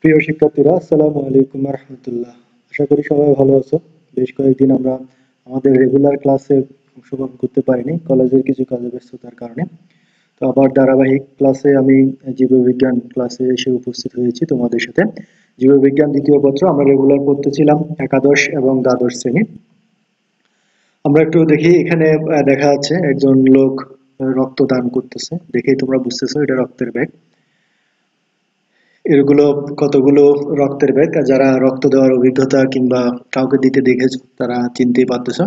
প্রিয় শিক্ষার্থীরা, আসসালামু আলাইকুম রহমতুল্লাহ। আশা করি সবাই ভালো আছো। বেশ কয়েকদিন আমরা আমাদের রেগুলার ক্লাসে অংশগ্রহণ করতে পারিনি, কলেজের কিছু কাজে ব্যস্ততার কারণে। তো আবার ধারাবাহিক ক্লাসে আমি জীববিজ্ঞান ক্লাসে এসে উপস্থিত হয়েছি তোমাদের সাথে। জীববিজ্ঞান দ্বিতীয় পত্র আমরা রেগুলার পড়তেছিলাম একাদশ এবং দ্বাদশ শ্রেণী। আমরা একটু দেখি, এখানে দেখা যাচ্ছে একজন লোক রক্তদান করতেছে, দেখেই তোমরা বুঝতেছো এটা রক্তের ব্যাগ। এগুলো কতগুলো রক্তের ব্যাগ, যারা রক্ত দেওয়ার অভিজ্ঞতা কিংবা কাউকে দিতে দেখেছো তারা চিনতেই পারতেছো।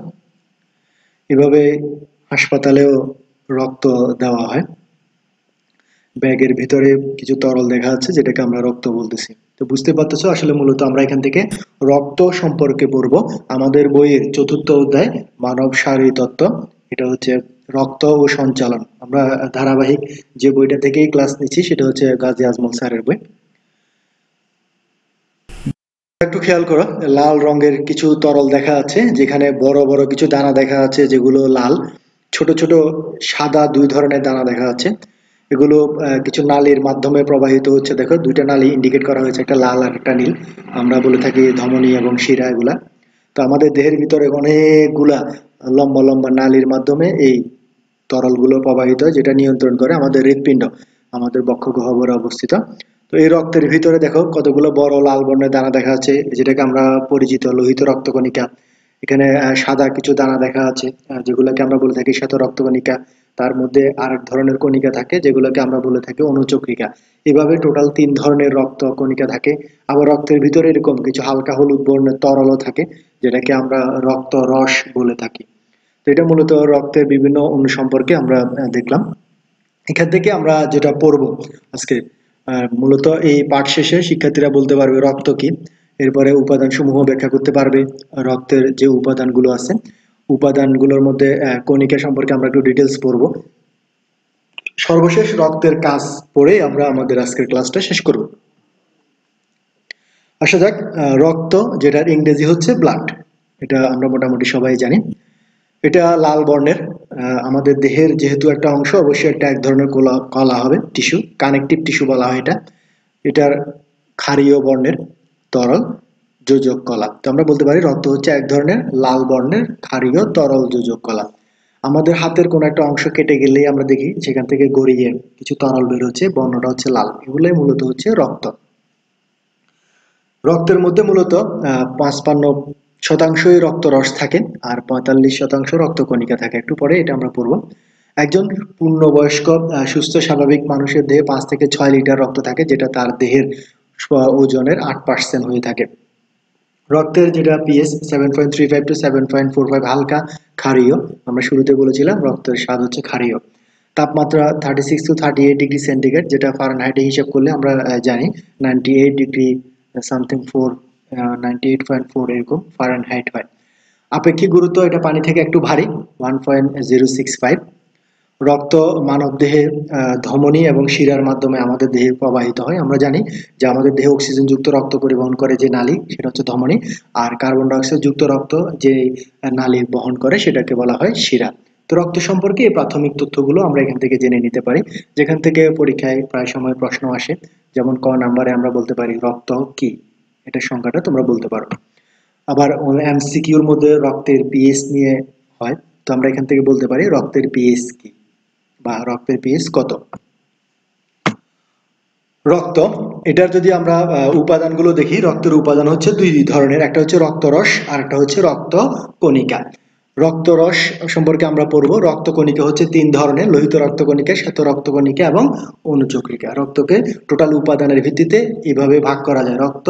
এভাবে হাসপাতালেও রক্ত দেওয়া হয়। ব্যাগের ভিতরে কিছু তরল দেখা যাচ্ছে, যেটাকে আমরা রক্ত বলতেছি। তো বুঝতে পারতেছো আসলে মূলত আমরা এখান থেকে রক্ত সম্পর্কে পড়বো। আমাদের বইয়ের চতুর্থ অধ্যায় মানব শারীরতত্ত্ব, এটা হচ্ছে রক্ত ও সঞ্চালন। আমরা ধারাবাহিক যে বইটা থেকেই ক্লাস নিচ্ছি সেটা হচ্ছে গাজী আজমল স্যারের বই। একটু খেয়াল করো, লাল রঙের কিছু তরল দেখা যাচ্ছে, যেখানে বড় বড় কিছু দানা দেখা যাচ্ছে যেগুলো লাল। ছোট ছোট সাদা দুই ধরনের দানা দেখা যাচ্ছে। এগুলো কিছু নালীর মাধ্যমে প্রবাহিত হচ্ছে। দেখো, দুইটা নালী ইন্ডিকেট করা হয়েছে, একটা লাল আর একটা নীল। আমরা বলে থাকি ধমনী এবং শিরা এগুলা। তো আমাদের দেহের ভিতরে অনেকগুলা লম্বা লম্বা নালীর মাধ্যমে এই তরলগুলো প্রবাহিত হয়, যেটা নিয়ন্ত্রণ করে আমাদের হৃৎপিণ্ড, আমাদের বক্ষ গহ্বরে অবস্থিত। তো এই রক্তের ভিতরে দেখো কতগুলো বড় লাল বর্ণের দানা দেখা যাচ্ছে, যেটাকে আমরা পরিচিত লোহিত রক্তকণিকা। এখানে সাদা কিছু দানা দেখা যাচ্ছে, যেগুলোকে আমরা বলে থাকি শ্বেত রক্তকণিকা। তার মধ্যে আরেক ধরনের কণিকা থাকে যেগুলোকে আমরা বলে থাকি অনুচক্রিকা। এভাবে টোটাল 3 ধরনের রক্ত কণিকা থাকে। আবার রক্তের ভিতরে এরকম কিছু হালকা হলুদ বর্ণের তরলও থাকে, যেটাকে আমরা রক্ত রস বলে থাকি। তো এটা মূলত রক্তের বিভিন্ন অণু সম্পর্কে আমরা দেখলাম। এখান থেকে আমরা যেটা পড়বো আজকে, মূলত এই পাঠ শেষে শিক্ষার্থীরা বলতে পারবে রক্ত কি, এরপরে উপাদান সমূহ ব্যাখ্যা করতে পারবে। রক্তের যে উপাদানগুলো আছে, উপাদানগুলোর মধ্যে কণিকা সম্পর্কে আমরা একটু ডিটেলস পড়বো। সর্বশেষ রক্তের কাজ পড়ে আমরা আমাদের আজকের ক্লাসটা শেষ করব। আসা যাক, রক্ত যেটার ইংরেজি হচ্ছে ব্লাড, এটা আমরা মোটামুটি সবাই জানি। এটা লাল বর্ণের। আমাদের দেহের যেহেতু একটা অংশ, অবশ্যই একটা এক ধরনের কলা হবে, টিস্যু, কানেকটিভ টিস্যু বলা হয় এটা। এটার ক্ষারীয় বর্ণের তরল যোজক কলা। তো আমরা বলতে পারি রক্ত হচ্ছে এক ধরনের লাল বর্ণের ক্ষারীয় তরল যোজক কলা। আমাদের হাতের কোনো একটা অংশ কেটে গেলেই আমরা দেখি সেখান থেকে গড়িয়ে কিছু তরল বের হচ্ছে, বর্ণটা হচ্ছে লাল। এগুলোই মূলত হচ্ছে রক্ত। রক্তের মধ্যে মূলত ৫৫% রক্তরস থাকে, আর ৪৫% রক্তকণিকা থাকে। একটু পরে এটা আমরা পড়বো। একজন পূর্ণবয়স্ক সুস্থ স্বাভাবিক মানুষের দেহে ৫ থেকে ৬ লিটার রক্ত থাকে, যেটা তার দেহের ওজনের ৮% হয়ে থাকে। রক্তের যেটা পিএইচ 7.35 টু 7.45, হালকা ক্ষারীয়। আমরা শুরুতে বলেছিলাম রক্তের স্বাদ হচ্ছে ক্ষারীয়। তাপমাত্রা 36 টু 38 ডিগ্রি সেন্টিগ্রেড, যেটা ফারেনহাইটে হিসাব করলে আমরা জানি 98 ডিগ্রি সামথিং 4, 98.4 এরকম ফারেনহাইট হয়। আপেক্ষিক গুরুত্ব, এটা পানি থেকে একটু ভারী, 1.065। রক্ত মানবদেহে ধমনী এবং শিরার মাধ্যমে আমাদের দেহে প্রবাহিত হয়। আমরা জানি যে আমাদের দেহে অক্সিজেনযুক্ত রক্ত পরিবহন করে যে নালী, সেটা হচ্ছে ধমনী। আর কার্বন ডাইঅক্সাইড যুক্ত রক্ত যে নালী বহন করে সেটাকে বলা হয় শিরা। তো রক্ত সম্পর্কে এই প্রাথমিক তথ্যগুলো আমরা এখান থেকে জেনে নিতে পারি, যেখান থেকে পরীক্ষায় প্রায় সময় প্রশ্ন আসে। যেমন ক নাম্বারে আমরা বলতে পারি রক্ত কি, এটার সংখ্যাটা তোমরা বলতে পারো। আবার এমসিকিউর মধ্যে রক্তের পিএইচ নিয়ে হয়, তো আমরা এখান থেকে বলতে পারি রক্তের পিএইচ কি বা রক্তের পিএইচ কত। রক্ত, এটার যদি আমরা উপাদানগুলো দেখি, রক্তের উপাদান হচ্ছে দুই ধরনের, একটা হচ্ছে রক্তরস আর একটা হচ্ছে রক্ত কণিকা। রক্তরস সম্পর্কে আমরা পড়বো। রক্তকণিকা হচ্ছে 3 ধরনের, লোহিত রক্তকণিকা, শ্বেত রক্তকণিকা এবং অনুচক্রিকা। রক্তকে টোটাল উপাদানের ভিত্তিতে এভাবে ভাগ করা যায়। রক্ত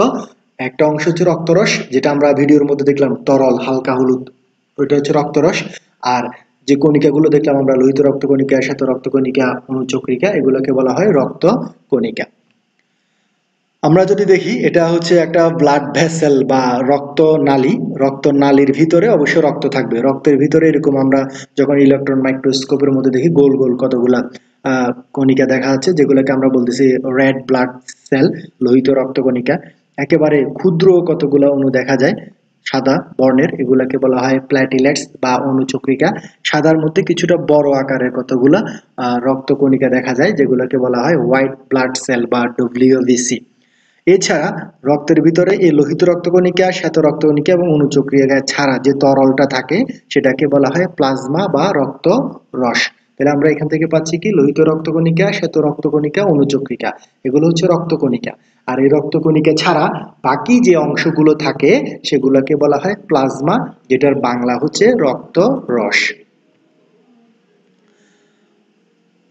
একটা অংশ হচ্ছে রক্তরস, যেটা আমরা ভিডিওর মধ্যে দেখলাম তরল হালকা হলুদ, ওইটা হচ্ছে রক্তরস। আর যে কণিকাগুলো দেখলাম আমরা, লোহিত রক্তকণিকা, শ্বেত রক্তকণিকা, অনুচক্রিকা, এগুলোকে বলা হয় রক্ত কণিকা। আমরা যদি দেখি, এটা হচ্ছে একটা ব্লাড ভেসেল বা রক্ত নালী। রক্ত নালীর ভিতরে অবশ্য রক্ত থাকবে। রক্তের ভিতরে এরকম আমরা যখন ইলেকট্রন মাইক্রোস্কোপের মধ্যে দেখি গোল গোল কতগুলা কণিকা দেখা যাচ্ছে, যেগুলোকে আমরা বলতেছি রেড ব্লাড সেল, লোহিত রক্ত কণিকা। একেবারে ক্ষুদ্র কতগুলো অণু দেখা যায় সাদা বর্ণের, এগুলাকে বলা হয় প্ল্যাটিলেটস বা অনুচক্রিকা। সাদার মধ্যে কিছুটা বড় আকারের কতগুলা রক্ত কণিকা দেখা যায়, যেগুলোকে বলা হয় হোয়াইট ব্লাড সেল বা ডব্লিউবিসি। এছাড়া রক্তের ভিতরে এই লোহিত রক্তকণিকা, শ্বেত রক্তকণিকা এবং অনুচক্রিকা ছাড়া যে তরলটা থাকে সেটাকে বলা হয় প্লাজমা বা রক্ত রস। তাহলে আমরা এখান থেকে পাচ্ছি কি, লোহিত রক্তকণিকা, শ্বেত রক্তকণিকা, অনুচক্রিকা, এগুলো হচ্ছে রক্তকণিকা। আর এই রক্তকণিকা ছাড়া বাকি যে অংশগুলো থাকে সেগুলোকে বলা হয় প্লাজমা, যেটার বাংলা হচ্ছে রক্ত রস।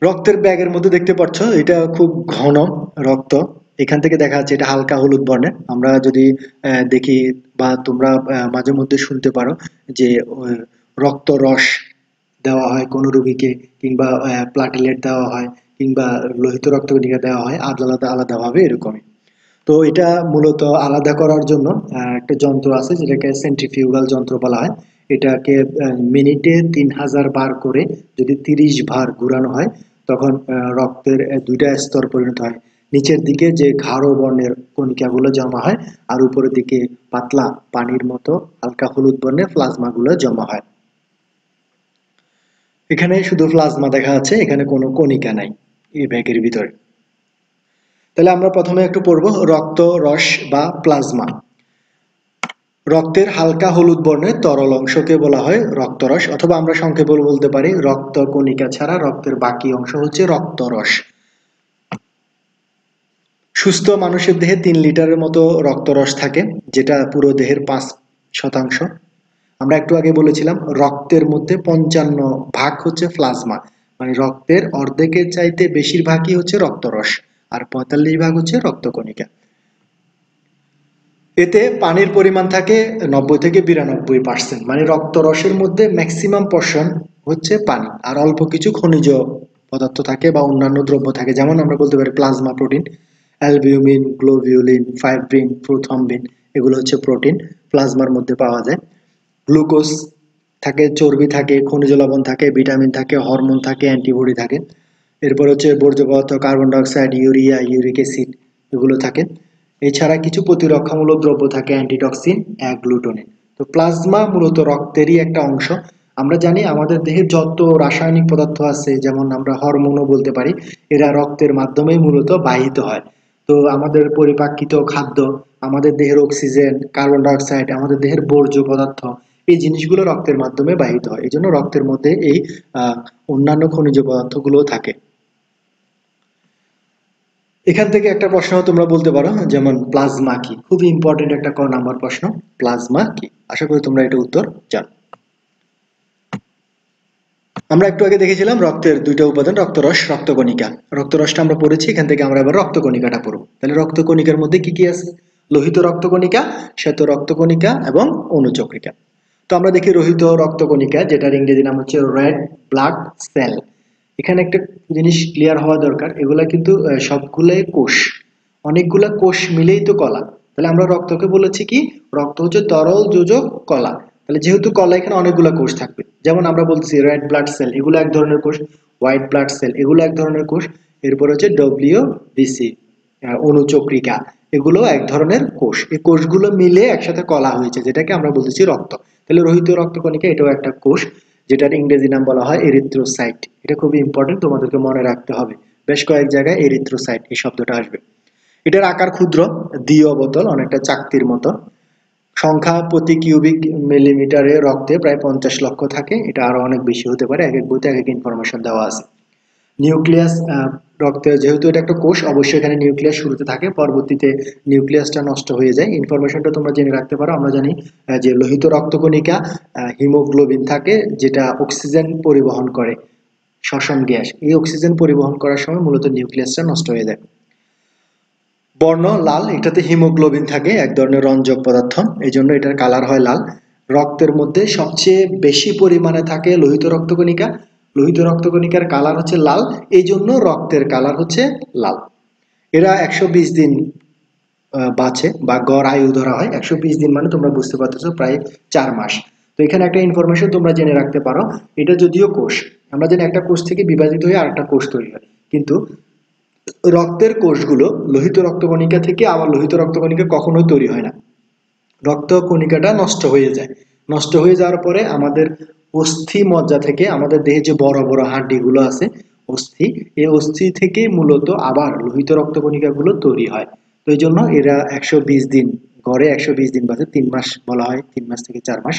রক্তের ব্যাগের মধ্যে দেখতে পাচ্ছ এটা খুব ঘন রক্ত। এখান থেকে দেখা যাচ্ছে এটা হালকা হলুদ বর্ণের। আমরা যদি দেখি বা তোমরা মাঝে মধ্যে শুনতে পারো যে রক্ত রস দেওয়া হয় কোনো রোগীকে, কিংবা প্লাটিলেট দেওয়া হয়, কিংবা লোহিত রক্তকণিকা দেওয়া হয় আলাদা আলাদাভাবে এরকমই। তো এটা মূলত আলাদা করার জন্য একটা যন্ত্র আছে যেটাকে সেন্ট্রিফিউগাল যন্ত্র বলা হয়। এটাকে মিনিটে 3000 বার করে যদি 30 বার ঘুরানো হয় তখন রক্তের দুইটা স্তর পরিণত হয়। নিচের দিকে যে গাঢ় বর্ণের কণিকাগুলো জমা হয়, আর উপরের দিকে পাতলা পানির মতো হালকা হলুদ বর্ণের প্লাজমাগুলো জমা হয়। এখানে শুধু প্লাজমা দেখা যাচ্ছে, এখানে কোনো কণিকা নাই এই ব্যাগের ভিতরে। তাহলে আমরা প্রথমে একটু পড়বো রক্ত রস বা প্লাজমা। রক্তের হালকা হলুদ বর্ণের তরল অংশকে বলা হয় রক্তরস, অথবা আমরা সংক্ষেপে বলতে পারি রক্ত কণিকা ছাড়া রক্তের বাকি অংশ হচ্ছে রক্তরস। সুস্থ মানুষের দেহে 3 লিটারের মতো রক্তরস থাকে, যেটা পুরো দেহের 5%। আমরা একটু আগে বলেছিলাম রক্তের মধ্যে 55 ভাগ হচ্ছে প্লাজমা, মানে রক্তের অর্ধেকের চাইতে বেশিরভাগই হচ্ছে রক্তরস, আর 45 ভাগ হচ্ছে রক্তকণিকা। এতে পানির পরিমাণ থাকে 90 থেকে 92%, মানে রক্তরসের মধ্যে ম্যাক্সিমাম পোর্শন হচ্ছে পানি, আর অল্প কিছু খনিজ পদার্থ থাকে বা অন্যান্য দ্রব্য থাকে, যেমন আমরা বলতে পারি plasma protein, albumin, globulin, fibrin, prothrombin, এগুলো হচ্ছে প্রোটিন প্লাজমার মধ্যে পাওয়া যায়। গ্লুকোজ থাকে, চর্বি থাকে, খনিজ লবণ থাকে, ভিটামিন থাকে, হরমোন থাকে, অ্যান্টিবডি থাকে। এরপর হচ্ছে বর্জ্য পদার্থ, carbon dioxide, urea, uric acid, এগুলো থাকে। এছাড়া কিছু প্রতিরক্ষামূলক দ্রব্য থাকে, অ্যান্টিটক্সিন, গ্লুটোনিন। তো প্লাজমা মূলত রক্তেরই একটা অংশ। আমরা জানি আমাদের দেহে যত রাসায়নিক পদার্থ আছে, যেমন আমরা হরমোনও বলতে পারি, এরা রক্তের মাধ্যমেই মূলত বাহিত হয়। তো আমাদের পরিপাকৃত খাদ্য, আমাদের দেহের অক্সিজেন, কার্বন ডাইঅক্সাইড, আমাদের দেহের বর্জ্য পদার্থ, এই জিনিসগুলো রক্তের মাধ্যমে বাহিত হয়। এই জন্য রক্তের মধ্যে এই অন্যান্য খনিজ পদার্থগুলো থাকে। এখান থেকে একটা প্রশ্ন তোমরা বলতে পারো, যেমন প্লাজমা কি, খুবই ইম্পর্টেন্ট একটা নাম্বার প্রশ্ন, প্লাজমা কি। আশা করি তোমরা এটা উত্তর জানো। আমরা একটু আগে দেখেছিলাম রক্তের দুইটা উপাদান, রক্তরস, রক্তকণিকা। রক্তরসটা আমরা পড়েছি, এখান থেকে আমরা এবার রক্তকণিকাটা পড়ব। তাহলে রক্তকণিকার মধ্যে কি কি আছে? লোহিত রক্তকণিকা, শ্বেত রক্তকণিকা এবং অনুচক্রিকা। তো আমরা দেখি লোহিত রক্তকণিকা, যেটার ইংরেজি নাম হচ্ছে রেড ব্লাড সেল। এখানে একটা জিনিস ক্লিয়ার হওয়া দরকার, এগুলা কিন্তু সবগুলাই কোষ, অনেকগুলা কোষ মিলেই তো কলা। তাহলে আমরা রক্তকে বলেছি কি, রক্ত হচ্ছে তরল যোজক কলা। তাহলে যেহেতু কলা, এখানে অনেকগুলা কোষ থাকবে। যেমন আমরা বলছি রেড ব্লাড সেল, এগুলো এক ধরনের কোষ। হোয়াইট ব্লাড সেল, এগুলো এক ধরনের কোষ। এরপর হচ্ছে ডব্লিউবিসি, অনুচক্রিকা, এগুলো এক ধরনের কোষ। এই কোষগুলো মিলে একসাথে কলা হয়েছে, যেটাকে আমরা বলতেছি রক্ত। তাহলে রোহিত রক্তকণিকা এটাও একটা কোষ, যেটার ইংরেজি নাম বলা হয় এরিথ্রোসাইট। এটা খুবই ইম্পর্টেন্ট, তোমাদেরকে মনে রাখতে হবে। বেশ কয়েক জায়গায় এরিথ্রোসাইট এই শব্দটা আসবে। এটার আকার ক্ষুদ্র, দ্বি অবতল, অনেকটা চাকতির মতো। সংখ্যা প্রতি কিউবিক মিলিমিটারে রক্তে প্রায় 50 লক্ষ থাকে। এটা আরো অনেক বেশি হতে পারে, এক এক বইতে এক এক ইনফরমেশন দেওয়া আছে। নিউক্লিয়াস, রক্তে যেহেতু এটা একটা কোষ, অবশ্যই এখানে নিউক্লিয়াস শুরুতে থাকে, পরবর্তীতে নিউক্লিয়াসটা নষ্ট হয়ে যায়। ইনফরমেশনটা তোমরা জেনে রাখতে পারো। আমরা জানি যে লোহিত রক্তকণিকা হিমোগ্লোবিন থাকে, যেটা অক্সিজেন পরিবহন করে, শ্বসন গ্যাস। এই অক্সিজেন পরিবহন করার সময় মূলত নিউক্লিয়াসটা নষ্ট হয়ে যায়। বর্ণ লাল, এটাতে হিমোগ্লোবিন থাকে, এক ধরনের রঞ্জক পদার্থ, এই জন্য এটার কালার হয় লাল। রক্তের মধ্যে সবচেয়ে বেশি পরিমাণে থাকে লোহিত রক্তকণিকা। লোহিত রক্তকণিকার কালার হচ্ছে লাল, এই জন্য রক্তের কালার হচ্ছে লাল। এরা 120 দিন বাঁচে, বা গড় আয়ু ধরা হয় 120 দিন, মানে তোমরা বুঝতে পারতেছো প্রায় 4 মাস। তো এখানে একটা ইনফরমেশন তোমরা জেনে রাখতে পারো, এটা যদিও কোষ, আমরা জানি একটা কোষ থেকে বিভাজিত হয়ে আরেকটা কোষ তৈরি হয়, কিন্তু রক্তের কোষগুলো লোহিত রক্তকণিকা থেকে আবার লোহিত রক্তকণিকা কখনোই তৈরি হয় না। রক্ত কণিকাটা নষ্ট হয়ে যায়। নষ্ট হয়ে যাওয়ার পরে আমাদের অস্থি মজ্জা থেকে, আমাদের দেহে যে বড় বড় হাড্ডিগুলো আছে অস্থি, এই অস্থি থেকে মূলত আবার লোহিত রক্তকণিকাগুলো তৈরি হয়। তো এই জন্য এরা 120 দিন, গড়ে 120 দিন বাদে 3 মাস বলা হয়, 3 মাস থেকে 4 মাস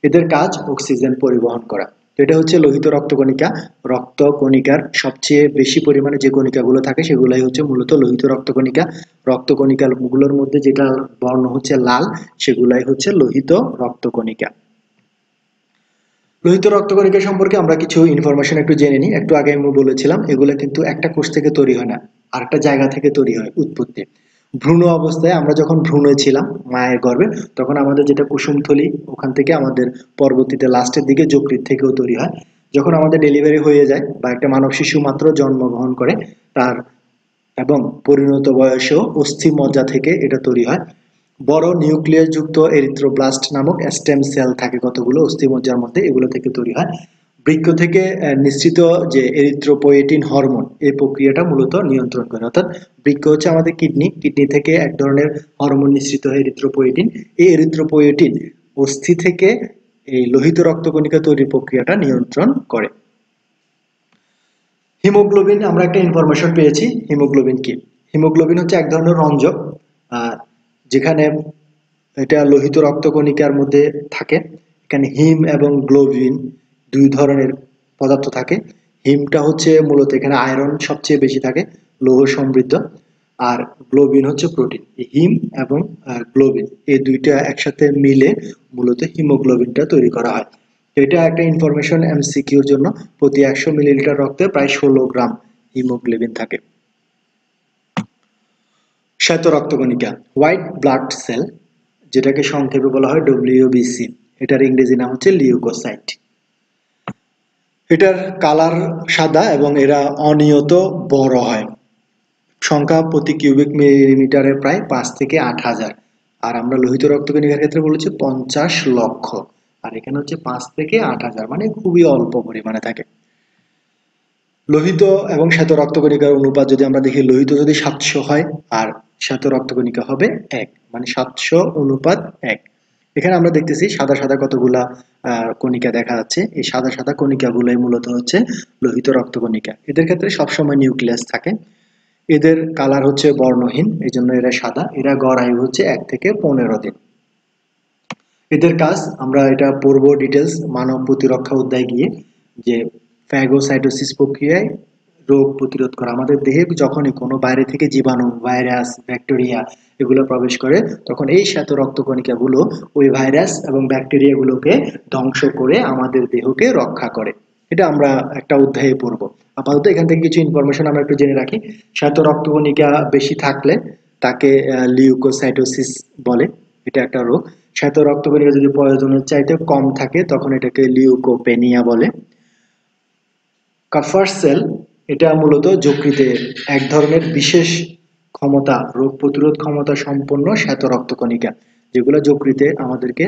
এদের কাজ অক্সিজেন পরিবহন করা। তো এটা হচ্ছে লোহিত রক্তকণিকা। রক্তকণিকার সবচেয়ে বেশি পরিমাণে যে কণিকাগুলো থাকে সেগুলাই হচ্ছে মূলত লোহিত রক্তকণিকা। রক্তকণিকাগুলোর মধ্যে যেটা বর্ণ হচ্ছে লাল, সেগুলাই হচ্ছে লোহিত রক্তকণিকা। লোহিত রক্তকণিকা সম্পর্কে আমরা কিছু ইনফরমেশন একটু জেনে নিই। একটু আগে আমি বলেছিলাম এগুলো কিন্তু একটা কোষ থেকে তৈরি হয় না, আরেকটা জায়গা থেকে তৈরি হয় উৎপত্তি। ভ্রূণ অবস্থায় আমরা যখন ভ্রূণে ছিলাম মায়ের গর্ভে, তখন আমাদের যেটা কুসুমথলি, ওখান থেকে আমাদের পরবর্তীতে লাস্টের দিকে যকৃৎ থেকেও তৈরি হয়। যখন আমাদের ডেলিভারি হয়ে যায় বা একটা মানব শিশু মাত্র জন্মগ্রহণ করে, তার এবং পরিণত বয়সেও অস্থি মজ্জা থেকে এটা তৈরি হয়। বড় নিউক্লিয়াস যুক্ত এরিথ্রোব্লাস্ট নামক স্টেম সেল থাকে কতগুলো অস্থিমজ্জার মধ্যে, এগুলো থেকে তৈরি হয়। বৃক্ক থেকে নিঃসৃত যে এরিথ্রোপোয়েটিন হরমোন, এই প্রক্রিয়াটা মূলত নিয়ন্ত্রণ করে। অর্থাৎ বৃক্ক হচ্ছে আমাদের কিডনি, কিডনি থেকে এক ধরনের হরমোন নিঃসৃত হয় এরিথ্রোপোয়েটিন। এই এরিথ্রোপোয়েটিন অস্থি থেকে এই লোহিত রক্তকণিকা তৈরির প্রক্রিয়াটা নিয়ন্ত্রণ করে। হিমোগ্লোবিন, আমরা একটা ইনফরমেশন পেয়েছি হিমোগ্লোবিন কি। হিমোগ্লোবিন হচ্ছে এক ধরনের রঞ্জক, যেখানে এটা লোহিত রক্তকণিকার মধ্যে থাকে। এখানে হিম এবং গ্লোবিন দুই ধরনের পদার্থ থাকে। হিমটা হচ্ছে মূলত এখানে আয়রন সবচেয়ে বেশি থাকে, লৌহ সমৃদ্ধ। আর গ্লোবিন হচ্ছে প্রোটিন। হিম এবং গ্লোবিন এই দুইটা একসাথে মিলে মূলত হিমোগ্লোবিনটা তৈরি করা হয়। এটা একটা ইনফরমেশন এমসিকিউর জন্য, প্রতি 100 মিলিলিটার রক্তে প্রায় 16 গ্রাম হিমোগ্লোবিন থাকে। শ্বেত রক্তকণিকা, হোয়াইট ব্লাড সেল, যেটাকে সংক্ষেপে বলা হয় ডব্লিউবিসি। এটার ইংরেজি নাম হচ্ছে লিউকোসাইট। এটার কালার সাদা এবং এরা অনিয়ত বড় হয়। সংখ্যা প্রতি কিউবিক মিলিমিটারে প্রায় 5 থেকে 8 হাজার। আর আমরা লোহিত রক্তকণিকার ক্ষেত্রে বলেছি 50 লক্ষ। আর এখানে হচ্ছে 5 থেকে 8 হাজার, মানে খুবই অল্প পরিমাণে থাকে। লোহিত এবং শ্বেত রক্তকণিকার অনুপাত যদি আমরা দেখি, লোহিত যদি 700 হয় আর শ্বেত রক্তকণিকা হবে 1, মানে 700:1। এখানে আমরা দেখতেছি সাদা সাদা কতগুলা কণিকা দেখা যাচ্ছে। এই সাদা সাদা কণিকাগুলোই মূলত হচ্ছে লোহিত রক্তকণিকা। এদের ক্ষেত্রে সবসময় নিউক্লিয়াস থাকে। এদের কালার হচ্ছে বর্ণহীন, এই জন্য এরা সাদা। এরা গড় আয়ু হচ্ছে 1 থেকে 15 দিন। এদের কাজ আমরা এটা পড়বো ডিটেলস মানব প্রতিরক্ষা অধ্যায়ে গিয়ে, যে ফ্যাগোসাইটোসিস প্রক্রিয়ায় রোগ প্রতিরোধ করা। আমাদের দেহে যখনই কোনো বাইরে থেকে জীবাণু, ভাইরাস, ব্যাকটেরিয়া এগুলো প্রবেশ করে, তখন এই শ্বেত রক্তকণিকাগুলো ওই ভাইরাস এবং ব্যাকটেরিয়াগুলোকে ধ্বংস করে আমাদের দেহকে রক্ষা করে। এটা আমরা একটা অধ্যায়ে পড়বো। আপাতত এখান থেকে কিছু ইনফরমেশন আমরা একটু জেনে রাখি। শ্বেত রক্তকণিকা বেশি থাকলে তাকে লিউকোসাইটোসিস বলে, এটা একটা রোগ। শ্বেত রক্তকণিকা যদি প্রয়োজনের চাইতে কম থাকে তখন এটাকে লিউকোপেনিয়া বলে। কাফার সেল, এটা মূলত যকৃতে এক ধরনের বিশেষ ক্ষমতা, রোগ প্রতিরোধ ক্ষমতা সম্পন্ন শ্বেত রক্তকণিকা, যেগুলো যকৃতে আমাদেরকে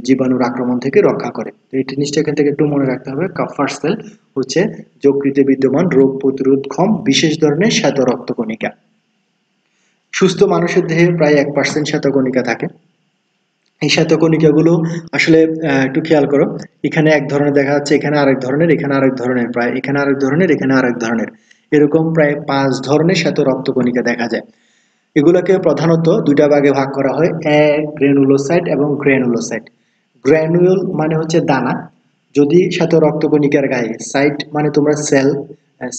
জীবাণুর আক্রমণ থেকে রক্ষা করে। এই জিনিসটা এখান থেকে একটু মনে রাখতে হবে। কাফার সেল হচ্ছে যকৃতে বিদ্যমান রোগ প্রতিরোধক্ষম বিশেষ ধরনের শ্বেত রক্তকণিকা। সুস্থ মানুষের দেহে প্রায় 1% শ্বেতকণিকা থাকে। এই শ্বেতকণিকাগুলো আসলে একটু খেয়াল করো, এখানে এক ধরনের দেখা যাচ্ছে, এখানে আরেক ধরনের, এখানে আরেক ধরনের, প্রায় এখানে আরেক ধরনের, এখানে আরেক ধরনের, এরকম প্রায় 5 ধরনের শ্বেত রক্তকণিকা দেখা যায়। এগুলোকে প্রধানত দুইটা ভাগে ভাগ করা হয়, গ্র্যানুলোসাইট এবং গ্র্যানুলোসাইট। গ্র্যানুল মানে হচ্ছে দানা। যদি শ্বেত রক্তকণিকার গায়ে, সাইট মানে তোমরা সেল,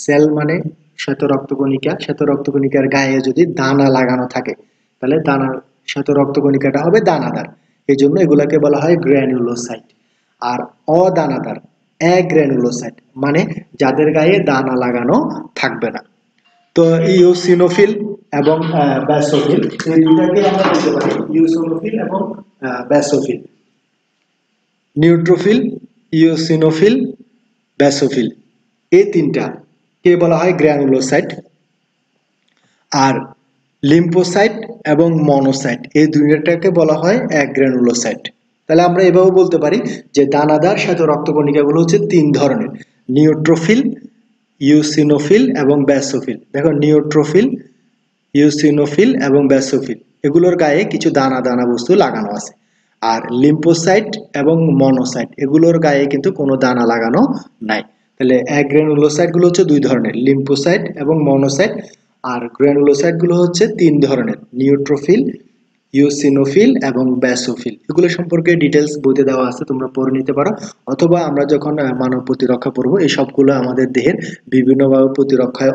সেল মানে শ্বেত রক্তকণিকা, শ্বেত রক্তকণিকার গায়ে যদি দানা লাগানো থাকে, তাহলে দানার শ্বেত রক্তকণিকাটা হবে দানাদার। এই জন্য এগুলাকে বলা হয় গ্র্যানুলোসাইট। আর অদানাদার অ্যাগ্র্যানুলোসাইট, মানে যাদের গায়ে দানা লাগানো থাকবে না। তো ইওসিনোফিল এবং ব্যাসোফিল, এই দুটাকে আমরা বলতে পারি ইওসিনোফিল এবং ব্যাসোফিল। নিউট্রোফিল, ইওসিনোফিল, ব্যাসোফিল, এই তিনটা কে বলা হয় গ্র্যানুলোসাইট। আর লিম্ফোসাইট এবং মনোসাইট, এই দুইটাকে বলা হয় অ্যাগ্রানুলোসাইট। তাহলে আমরা এভাবে বলতে পারি যে দানাদার শ্বেত রক্তকণিকাগুলো হচ্ছে 3 ধরনের, নিউট্রোফিল, ইওসিনোফিল এবং ব্যাসোফিল। দেখো নিউট্রোফিল, ইওসিনোফিল এবং ব্যাসোফিল, এগুলোর গায়ে কিছু দানা দানা বস্তু লাগানো আছে। আর লিম্ফোসাইট এবং মনোসাইট, এগুলোর গায়ে কিন্তু কোনো দানা লাগানো নাই। তাহলে অ্যাগ্রানুলোসাইট গুলো হচ্ছে 2 ধরনের, লিম্ফোসাইট এবং মনোসাইট। আর গ্রানুলোসাইট গুলো হচ্ছে তিন ধরনের, নিউট্রোফিল, ইওসিনোফিল এবং ব্যাসোফিল। এগুলো সম্পর্কে ডিটেলস বইতে দেওয়া আছে, তোমরা পড়ে নিতে পারো। অথবা আমরা যখন মানব প্রতিরক্ষা পড়বো, এই সবগুলো আমাদের দেহের বিভিন্নভাবে প্রতিরক্ষায়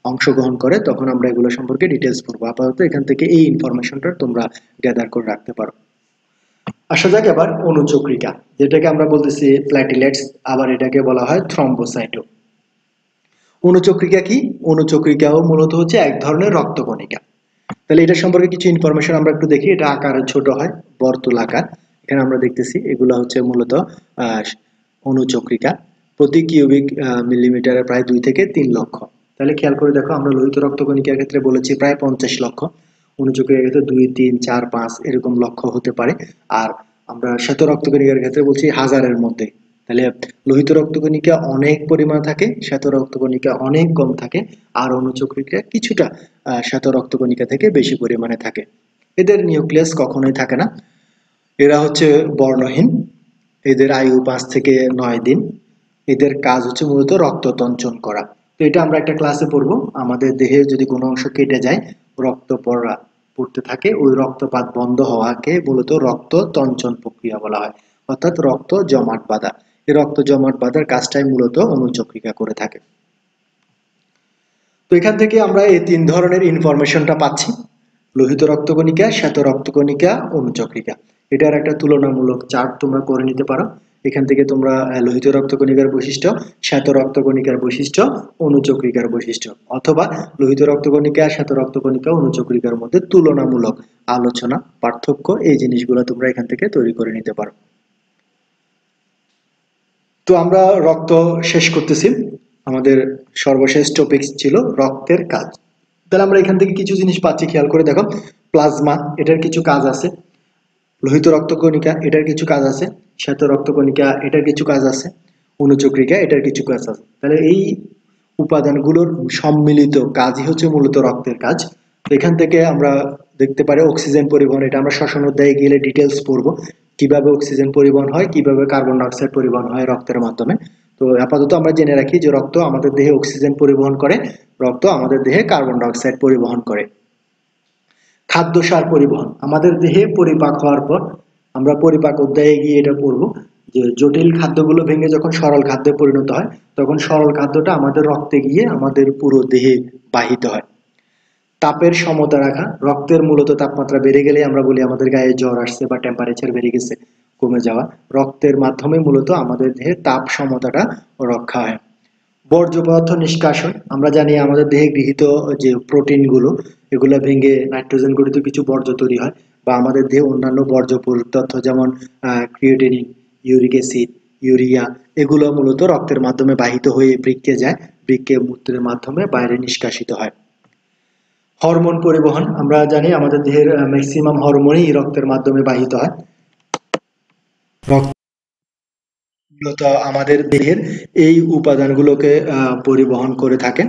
অংশগ্রহণ করে, তখন আমরা এগুলো সম্পর্কে ডিটেলস পড়বো। আপাতত এখান থেকে এই ইনফরমেশনটা তোমরা গ্যাদার করে রাখতে পারো। আসা যাক এবার অণুচক্রিকা, যেটাকে আমরা বলতেছি প্ল্যাটিলেটস, আবার এটাকে বলা হয় থ্রম্বোসাইটো। অণুচক্রিকা কি? অণুচক্রিকাও মূলত হচ্ছে এক ধরনের রক্তকণিকা। তাহলে এটা সম্পর্কে কিছু ইনফরমেশন আমরা একটু দেখি। এটা আকারে ছোট হয়, বর্তুলাকার। এখানে আমরা দেখতেছি এগুলো হচ্ছে মূলত অণুচক্রিকা। প্রতি কিউবিক মিলিমিটারে প্রায় 2 থেকে 3 লক্ষ। তাহলে খেয়াল করে দেখো, আমরা লোহিত রক্তকণিকার ক্ষেত্রে বলেছি প্রায় 50 লক্ষ, অণুচক্রিকার ক্ষেত্রে 2, 3, 4, 5 এরকম লক্ষ হতে পারে। আর আমরা শ্বেত রক্তকণিকার ক্ষেত্রে বলছি হাজারের মধ্যে। তাহলে লোহিত রক্তকণিকা অনেক পরিমাণে থাকে, শ্বেত রক্তকণিকা অনেক কম থাকে, আর অণুচক্রিকা কিছুটা শ্বেত রক্তকণিকা থেকে বেশি পরিমাণে থাকে। এদের নিউক্লিয়াস কখনোই থাকে না, এরা হচ্ছে বর্ণহীন, এদের আয়ু 5 থেকে 9 দিন। এদের কাজ হচ্ছে মূলত রক্ত তঞ্চন করা। তো এটা আমরা একটা ক্লাসে পড়বো। আমাদের দেহে যদি কোনো অংশ কেটে যায়, রক্ত পড়তে থাকে, ওই রক্তপাত বন্ধ হওয়াকে মূলত রক্ত তঞ্চন প্রক্রিয়া বলা হয়, অর্থাৎ রক্ত জমাট বাঁধা। এই রক্ত জমাট বাঁধার কাজটাই মূলত অণুচক্রিকা করে থাকে। তো এখান থেকে আমরা এই 3 ধরনের ইনফরমেশনটা পাচ্ছি: লোহিত রক্তকণিকা, শ্বেত রক্তকণিকা, অণুচক্রিকা। এটার একটা তুলনামূলক চার্ট তোমরা করে নিতে পারো। এখান থেকে তোমরা লোহিত রক্তকণিকার বৈশিষ্ট্য, শ্বেত রক্তকণিকার বৈশিষ্ট্য, অণুচক্রিকার বৈশিষ্ট্য, অথবা লোহিত রক্তকণিকা, শ্বেত রক্তকণিকা, অণুচক্রিকার মধ্যে তুলনামূলক আলোচনা, পার্থক্য, এই জিনিসগুলো তোমরা এখান থেকে তৈরি করে নিতে পারো। তো আমরা রক্ত শেষ করতেছি। আমাদের সর্বশেষ টপিক ছিল রক্তের কাজ। তাহলে আমরা এখান থেকে কিছু জিনিস পাচ্ছি, খেয়াল করে দেখো। প্লাজমা, এটার কিছু কাজ আছে। লোহিত রক্তকণিকা, এটার কিছু কাজ আছে। শ্বেত রক্তকণিকা, এটার কিছু কাজ আছে। অণুচক্রিকা, এটার কিছু কাজ আছে। তাহলে এই উপাদানগুলোর সম্মিলিত কাজই হচ্ছে মূলত রক্তের কাজ। তো এখান থেকে আমরা দেখতে পারি অক্সিজেন পরিবহন, এটা আমরা শ্বসন অধ্যায়ে গেলে ডিটেলস পড়বো, কিভাবে অক্সিজেন পরিবহন হয়, কিভাবে কার্বন ডাইঅক্সাইড পরিবহন হয় রক্তের মাধ্যমে। তো আপাতত আমরা জেনে রাখি যে রক্ত আমাদের দেহে অক্সিজেন পরিবহন করে, রক্ত আমাদের দেহে কার্বন ডাইঅক্সাইড পরিবহন করে। খাদ্যসার পরিবহন, আমাদের দেহে পরিপাক হওয়ার পর, আমরা পরিপাক অধ্যায়ে গিয়ে এটা পড়বো যে জটিল খাদ্যগুলো ভেঙে যখন সরল খাদ্যে পরিণত হয়, তখন সরল খাদ্যটা আমাদের রক্তে গিয়ে আমাদের পুরো দেহে বাহিত হয়। তাপের সমতা রাখা, রক্তের মূলত তাপমাত্রা বেড়ে গেলে আমরা বলি আমাদের গায়ে জ্বর আসছে বা টেম্পারেচার বেড়ে গেছে, কমে যাওয়া। রক্তের মাধ্যমে মূলত আমাদের দেহে তাপ সমতাটা রক্ষা হয়। বর্জ্য পদার্থ নিষ্কাশন, আমরা জানি আমাদের দেহে গৃহীত যে প্রোটিনগুলো, এগুলো ভেঙে নাইট্রোজেন গঠিত কিছু বর্জ্য তৈরি হয়, বা আমাদের দেহে অন্যান্য বর্জ্য পদার্থ যেমন ক্রিয়েটিনিন, ইউরিক অ্যাসিড, ইউরিয়া, এগুলো মূলত রক্তের মাধ্যমে বাহিত হয়ে বৃক্কে যায়, বৃক্কে মূত্রের মাধ্যমে বাইরে নিষ্কাশিত হয়। হরমোন পরিবহন, আমরা জানি আমাদের দেহের ম্যাক্সিমাম হরমোনই রক্তের মাধ্যমে বাহিত হয়। রক্ত মূলত আমাদের দেহের এই উপাদানগুলোকে পরিবহন করে থাকে।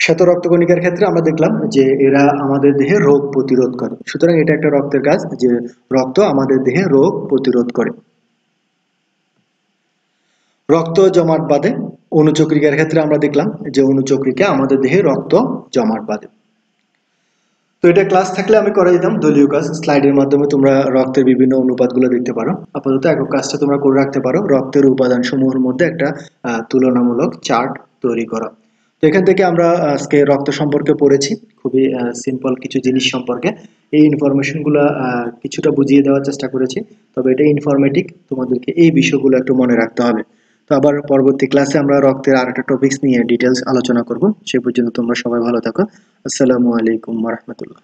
শ্বেত রক্তকণিকার ক্ষেত্রে আমরা দেখলাম যে এরা আমাদের দেহে রোগ প্রতিরোধ করে, সুতরাং এটা একটা রক্তের কাজ যে রক্ত আমাদের দেহে রোগ প্রতিরোধ করে। রক্ত জমাট বাঁধে, অণুচক্রিকার ক্ষেত্রে আমরা দেখলাম যে অণুচক্রিকা আমাদের দেহে রক্ত জমাট বাঁধে। তো এটা ক্লাস থাকলে আমি করে দিতাম দলীয় কাজ, স্লাইডের মাধ্যমে তোমরা রক্তের বিভিন্ন অনুপাতগুলো দেখতে পারো। আপাতত একক কাজটা তোমরা করে রাখতে পারো, রক্তের উপাদান সমূহের মধ্যে একটা তুলনামূলক চার্ট তৈরি করা। তো এখান থেকে আমরা আজকে রক্ত সম্পর্কে পড়েছি, খুবই সিম্পল কিছু জিনিস সম্পর্কে। এই ইনফরমেশনগুলো কিছুটা বুঝিয়ে দেওয়ার চেষ্টা করেছি, তবে এটা ইনফরমেটিভ, তোমাদেরকে এই বিষয়গুলো একটু মনে রাখতে হবে। তো আবার পরবর্তী ক্লাসে আমরা রক্তের আরেকটা টপিকস নিয়ে ডিটেলস আলোচনা করব। সে পর্যন্ত তোমরা সবাই ভালো থাকো। আসসালামু আলাইকুম ওয়া রাহমাতুল্লাহ।